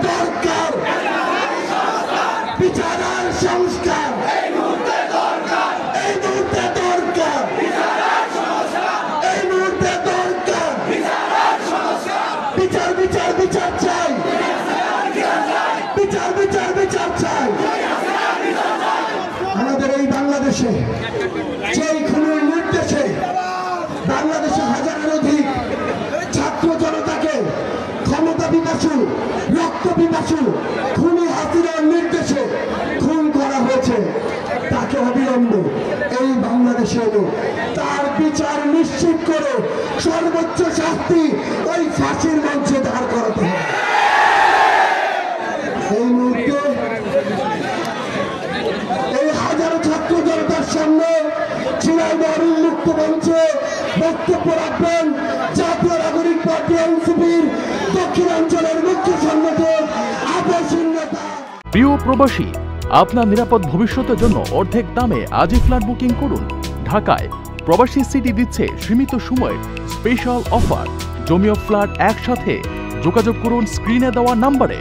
দরকার বিচারের সংস্কার, এই মুহূর্তে দরকার, এই মুহূর্তে দরকার বিচারের সংস্কার, এই মুহূর্তে দরকার বিচারের সংস্কার। বিচার বিচার বিচার চাই, বিচার বিচার বিচার চাই। আমাদের এই বাংলাদেশে যেই খুনের নির্দেশে বাংলাদেশে হাজারের অধিক ছাত্র জনতাকে ক্ষমতা পিপাসু, রক্ত পিপাসু খুনি হাসিনার নির্দেশে খুন করা হয়েছে, তাকে অবিলম্বে এই বাংলাদেশে এনে তার বিচার নিশ্চিত করে সর্বোচ্চ শাস্তি ওই ফাঁসির মঞ্চে দাঁড় করাতে হবে। এই মুহূর্তে এই হাজারো ছাত্র জনতার সামনে ঝিনাইদহ উন্মুক্ত মঞ্চে বক্তব্য রাখবেন জাতীয় নাগরিক পার্টি এনসিপির দক্ষিণাঞ্চলের মুখ্য সংগঠক আপসীন নেতা। প্রিয় প্রবাসী, আপনার নিরাপদ ভবিষ্যতের জন্য অর্ধেক দামে আজই ফ্ল্যাট বুকিং করুন। ঢাকায় প্রবাসী সিটি দিচ্ছে সীমিত সময়ের স্পেশাল অফার। জমি ও ফ্ল্যাট একসাথে। যোগাযোগ করুন স্ক্রিনে দেওয়া নাম্বারে।